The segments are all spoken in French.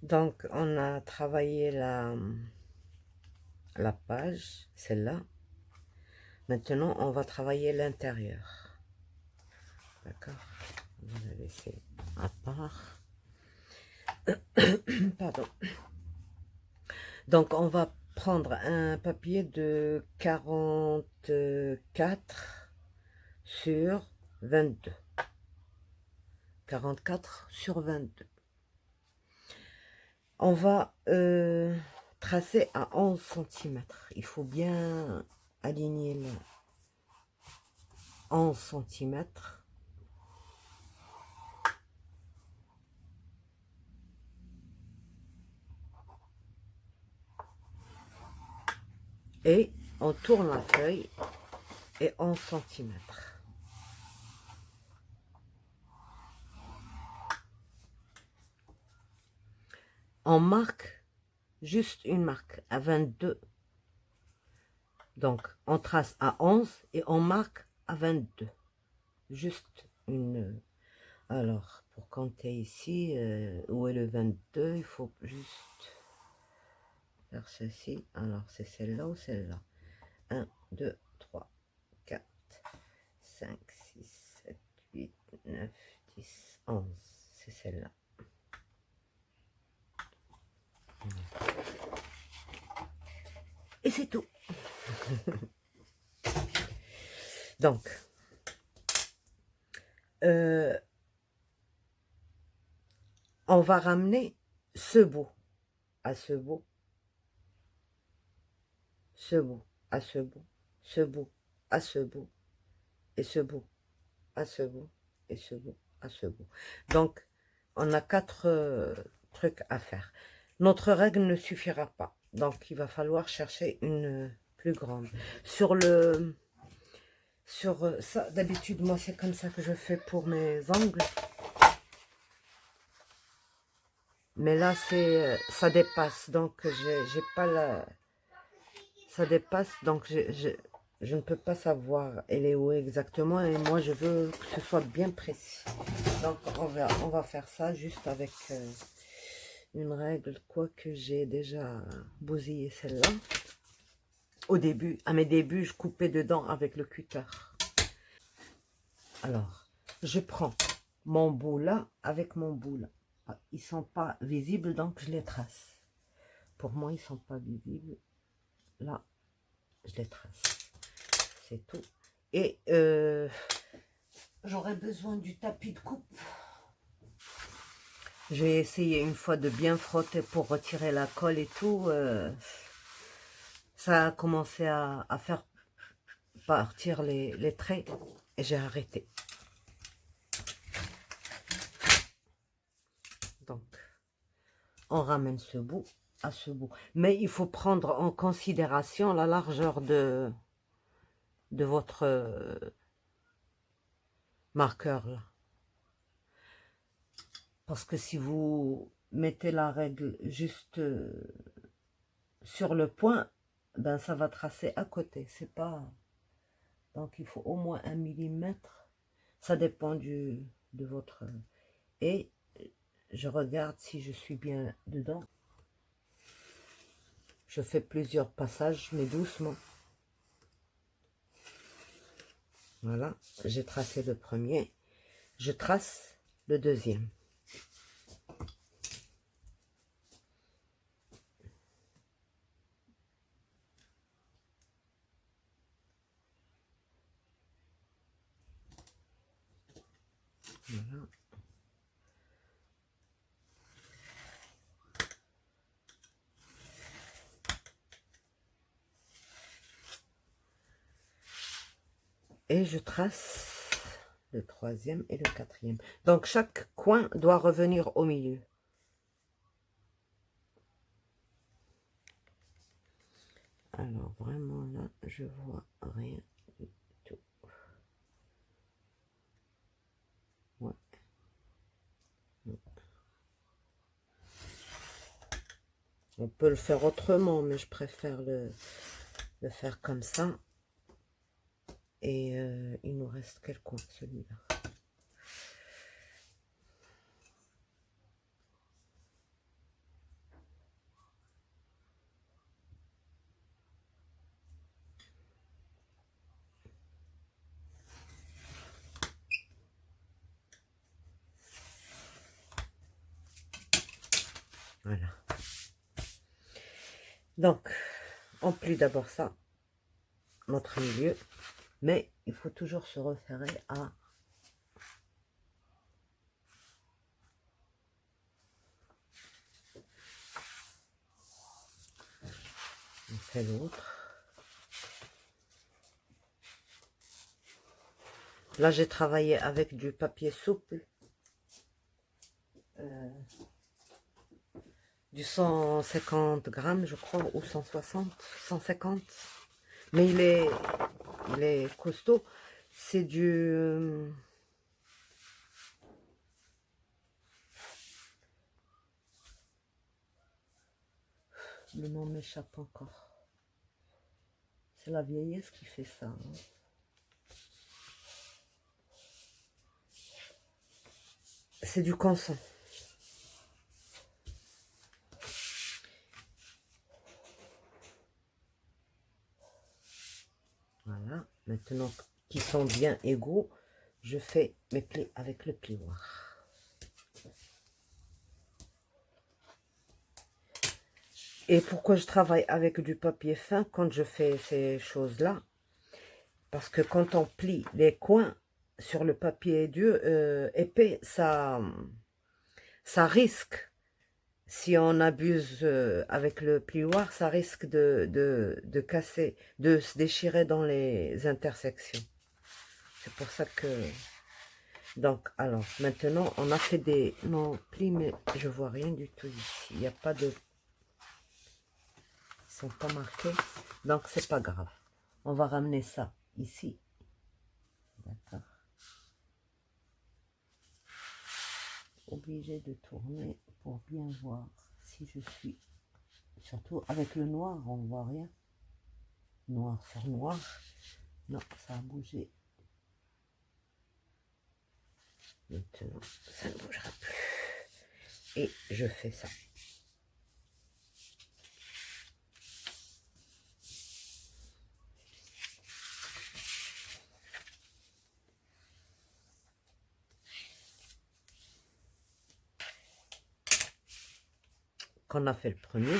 Donc, on a travaillé la page, celle-là. Maintenant, on va travailler l'intérieur. D'accord? On va la laisser à part. Pardon. Donc, on va prendre un papier de 44 sur 22. 44 sur 22. On va tracer à 11 centimètres. Il faut bien aligner le 11 centimètres. Et on tourne la feuille et 11 centimètres. On marque juste une marque à 22. Donc, on trace à 11 et on marque à 22. Juste une... Alors, pour compter ici, où est le 22, il faut juste faire ceci. Alors, c'est celle-là ou celle-là? 1, 2, 3, 4, 5, 6, 7, 8, 9, 10, 11. C'est celle-là. Et c'est tout. Donc, on va ramener ce bout à ce bout, ce bout à ce bout, ce bout à ce bout, et ce bout à ce bout, et ce bout à ce bout. Donc, on a 4 trucs à faire. Notre règle ne suffira pas. Donc, il va falloir chercher une plus grande. Sur ça, d'habitude, moi, c'est comme ça que je fais pour mes ongles. Mais là, ça dépasse. Donc, j'ai pas la... Ça dépasse. Donc, je ne peux pas savoir elle est où exactement. Et moi, je veux que ce soit bien précis. Donc, on va faire ça juste avec une règle. Quoique j'ai déjà bousillé celle-là. Au début, à mes débuts, je coupais dedans avec le cutter. Alors, je prends mon bout là avec mon bout là. Ah, ils sont pas visibles, donc je les trace. Pour moi, ils sont pas visibles. Là, je les trace. C'est tout. Et j'aurais besoin du tapis de coupe. J'ai essayé une fois de bien frotter pour retirer la colle et tout. Ça a commencé à faire partir les traits et j'ai arrêté. Donc, on ramène ce bout à ce bout. Mais il faut prendre en considération la largeur de votre marqueur là. Parce que si vous mettez la règle juste sur le point, ben ça va tracer à côté. C'est pas... Donc il faut au moins 1 millimètre. Ça dépend de votre... Et je regarde si je suis bien dedans. Je fais plusieurs passages, mais doucement. Voilà, j'ai tracé le premier. Je trace le deuxième. Voilà. Et je trace le troisième et le quatrième. Donc chaque coin doit revenir au milieu. Alors vraiment là, je vois rien du tout. Ouais. On peut le faire autrement, mais je préfère le faire comme ça. Et il nous reste quel coin, celui-là? Voilà. Donc, on plie d'abord ça, notre milieu, mais il faut toujours se référer à... On fait l'autre. Là, j'ai travaillé avec du papier souple. Du 150 grammes, je crois, ou 160, 150. Mais il est costaud. C'est du... Le nom m'échappe encore. C'est la vieillesse qui fait ça. Hein. C'est du Canson. Voilà. Maintenant qu'ils sont bien égaux, je fais mes plis avec le plioir. Et pourquoi je travaille avec du papier fin quand je fais ces choses-là? Parce que quand on plie les coins sur le papier dur, épais, ça risque, si on abuse avec le plioir, ça risque de casser, de se déchirer dans les intersections. C'est pour ça que... Donc, alors, maintenant, on a fait des... Non, plis, mais je vois rien du tout ici. Il n'y a pas de... Ils sont pas marqués. Donc, c'est pas grave. On va ramener ça ici. D'accord. Obligé de tourner pour bien voir si je suis... Surtout avec le noir, on ne voit rien. Noir sur noir. Non, ça a bougé. Maintenant, ça ne bougera plus. Et je fais ça. Quand on a fait le premier,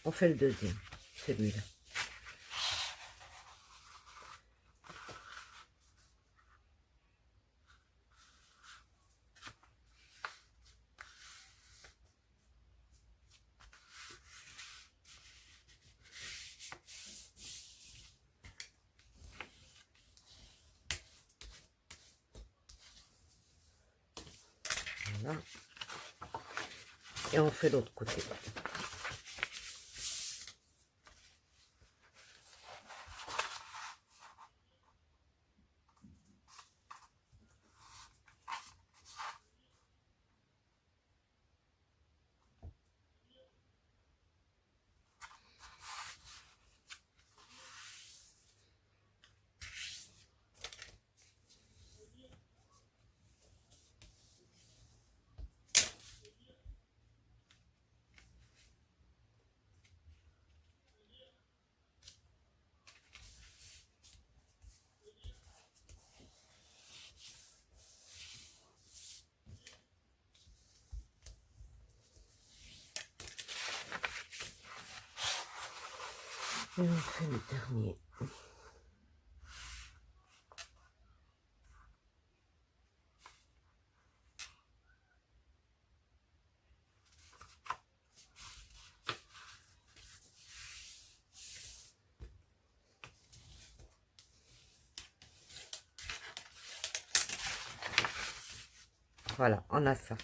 on fait le deuxième. Celui-là. Voilà. Et on fait l'autre côté. Et on fait le dernier. Voilà, on a ça.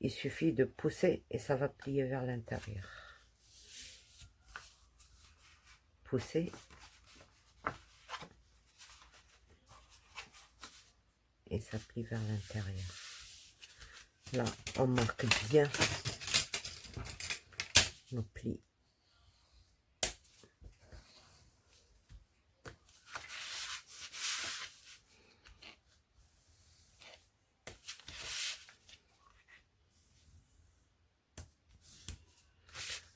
Il suffit de pousser et ça va plier vers l'intérieur. Pousser. Et ça plie vers l'intérieur. Là, on marque bien nos plis.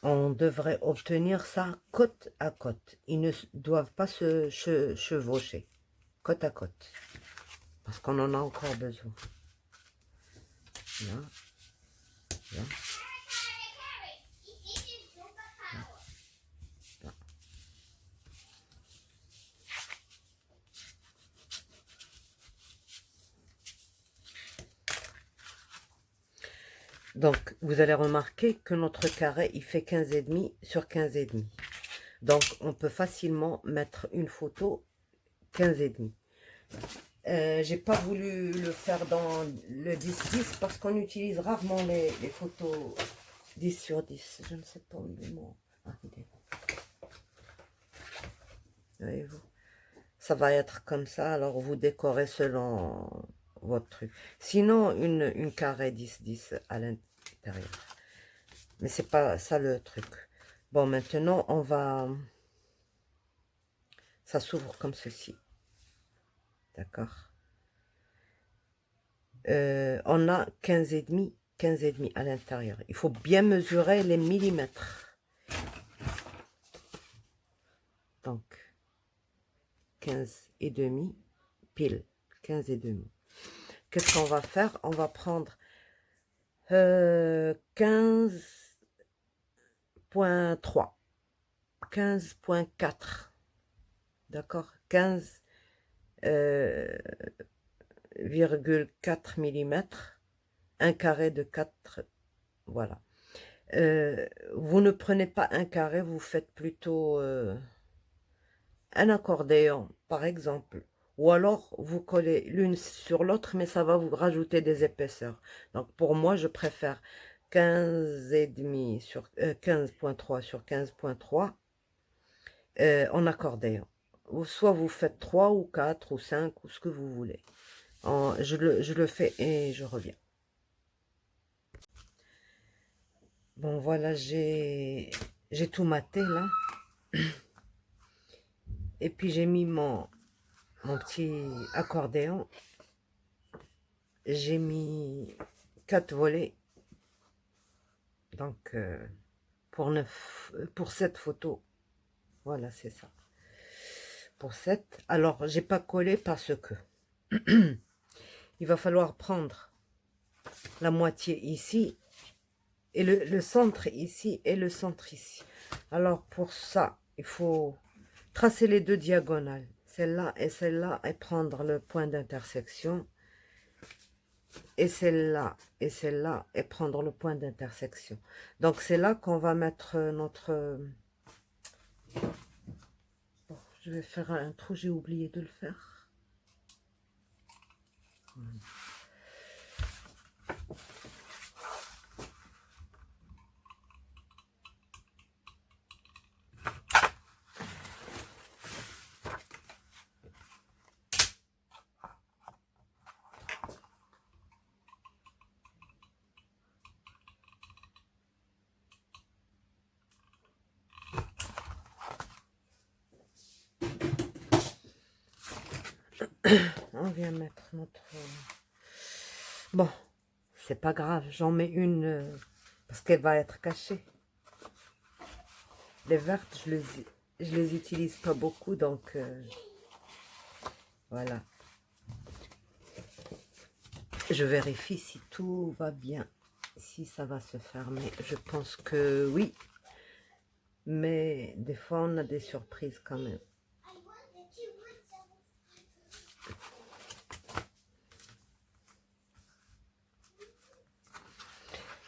On devrait obtenir ça côte à côte. Ils ne doivent pas se chevaucher. Côte à côte. Parce qu'on en a encore besoin. Là. Là. Donc, vous allez remarquer que notre carré, il fait 15,5 sur 15,5. Donc, on peut facilement mettre une photo 15,5. J'ai pas voulu le faire dans le 10-10 parce qu'on utilise rarement les photos 10 sur 10. Je ne sais pas où il est mon... Ah, il est là. Voyez-vous, ça va être comme ça, alors vous décorez selon votre truc. Sinon, une carré 10-10 à l'intérieur. Mais c'est pas ça le truc. Bon, maintenant, on va... Ça s'ouvre comme ceci. D'accord. On a 15,5, 15,5 à l'intérieur. Il faut bien mesurer les millimètres. Donc, 15,5, pile, 15,5. Qu'est-ce qu'on va faire? On va prendre 15,3, 15,4, d'accord? 15,4 millimètres, un carré de 4, voilà. Vous ne prenez pas un carré, vous faites plutôt un accordéon, par exemple. Ou alors, vous collez l'une sur l'autre, mais ça va vous rajouter des épaisseurs. Donc, pour moi, je préfère 15,5 sur 15,3 sur 15,3 en accordéon. Ou soit vous faites 3 ou 4 ou 5 ou ce que vous voulez. Je le fais et je reviens. Bon, voilà, j'ai tout maté là. Et puis j'ai mis mon petit accordéon. J'ai mis 4 volets. Donc, pour 7 photos. Voilà, c'est ça. Pour 7. Alors, j'ai pas collé parce que il va falloir prendre la moitié ici et le centre ici et le centre ici. Alors, pour ça, il faut tracer les deux diagonales. Celle-là, et prendre le point d'intersection. Et celle-là, et prendre le point d'intersection. Donc, c'est là qu'on va mettre notre... Bon, je vais faire un trou, j'ai oublié de le faire. Voilà. On vient mettre notre... Bon, c'est pas grave, j'en mets une parce qu'elle va être cachée. Les vertes, je les utilise pas beaucoup, donc voilà. Je vérifie si tout va bien, si ça va se fermer. Je pense que oui, mais des fois on a des surprises quand même.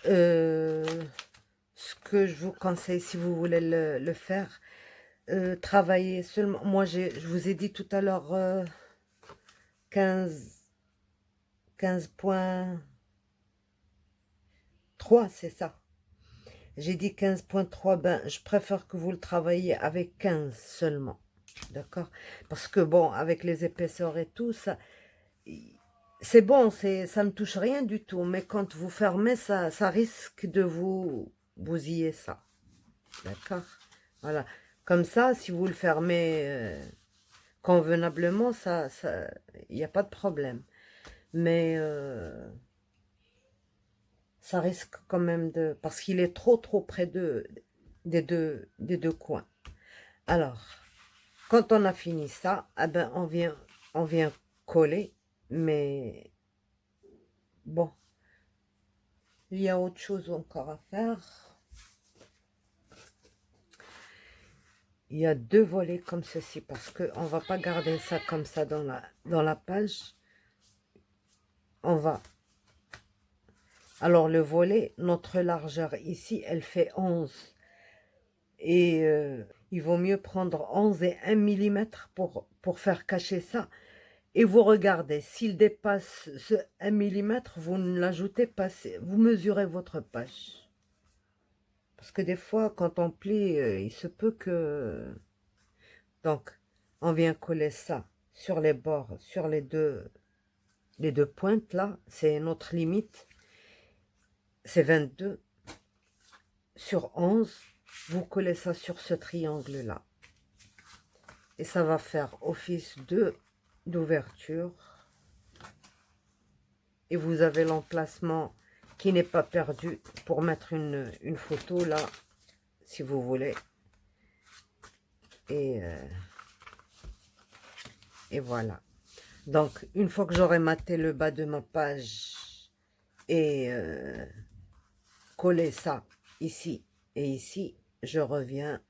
Ce que je vous conseille, si vous voulez le faire, travailler seulement. Moi, je vous ai dit tout à l'heure 15,3, c'est ça. J'ai dit 15,3, ben, je préfère que vous le travailliez avec 15 seulement. D'accord? Parce que bon, avec les épaisseurs et tout, ça... C'est bon, ça ne touche rien du tout, mais quand vous fermez, ça risque de vous bousiller ça. D'accord? Voilà. Comme ça, si vous le fermez convenablement, il n'y a pas de problème. Mais ça risque quand même de... Parce qu'il est trop près des deux coins. Alors, quand on a fini ça, eh ben, on vient coller. Mais bon, il y a autre chose encore à faire. Il y a deux volets comme ceci parce qu'on ne va pas garder ça comme ça dans la page. On va Alors le volet, notre largeur ici, elle fait 11. Et il vaut mieux prendre 11 et 1 millimètre pour faire cacher ça. Et vous regardez, s'il dépasse ce 1 millimètre, vous ne l'ajoutez pas, vous mesurez votre page. Parce que des fois, quand on plie, il se peut que... Donc, on vient coller ça sur les bords, sur les deux pointes là, c'est notre limite. C'est 22 sur 11. Vous collez ça sur ce triangle là. Et ça va faire office d'ouverture. Et vous avez l'emplacement qui n'est pas perdu pour mettre une photo là, si vous voulez. Et voilà. Donc, une fois que j'aurai maté le bas de ma page et collé ça ici et ici, je reviens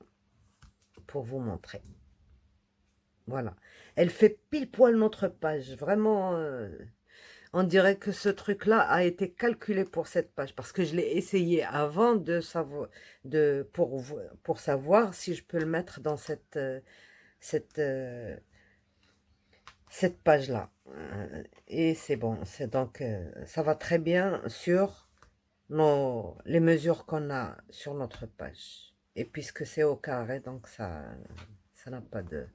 pour vous montrer. Voilà. Elle fait pile poil notre page. Vraiment, on dirait que ce truc-là a été calculé pour cette page. Parce que je l'ai essayé avant de savoir, pour savoir si je peux le mettre dans cette, cette page-là. Et c'est bon. C'est donc, ça va très bien sur les mesures qu'on a sur notre page. Et puisque c'est au carré, donc ça n'a pas de...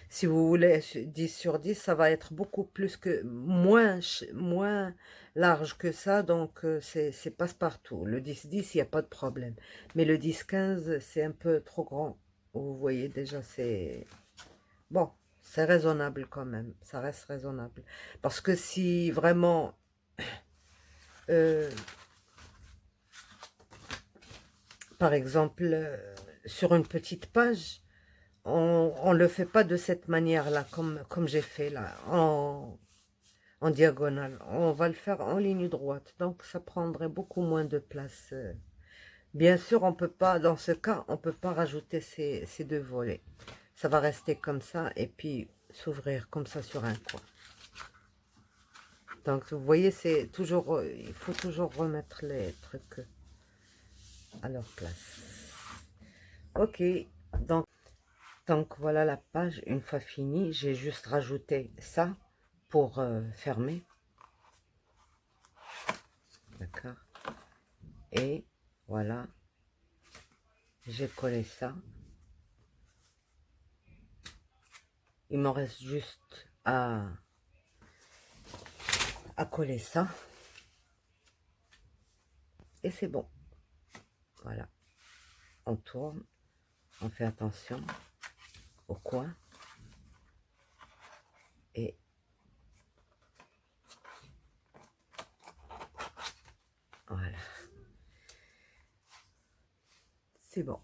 Si vous voulez 10 sur 10, ça va être beaucoup plus que... moins large que ça, donc c'est passe-partout. Le 10-10, il n'y a pas de problème. Mais le 10-15, c'est un peu trop grand. Vous voyez déjà, c'est... Bon, c'est raisonnable quand même. Ça reste raisonnable. Parce que si vraiment... par exemple, sur une petite page, on ne le fait pas de cette manière-là, comme j'ai fait là, en diagonale. On va le faire en ligne droite, donc ça prendrait beaucoup moins de place. Bien sûr, on peut pas, dans ce cas, on peut pas rajouter ces deux volets. Ça va rester comme ça et puis s'ouvrir comme ça sur un coin. Donc, vous voyez, c'est toujours, il faut toujours remettre les trucs à leur place. Ok, donc voilà la page. Une fois finie, j'ai juste rajouté ça pour fermer. D'accord. Et voilà, j'ai collé ça. Il m'en reste juste à coller ça. Et c'est bon. Voilà. On tourne. On fait attention au coin. Et voilà. C'est bon.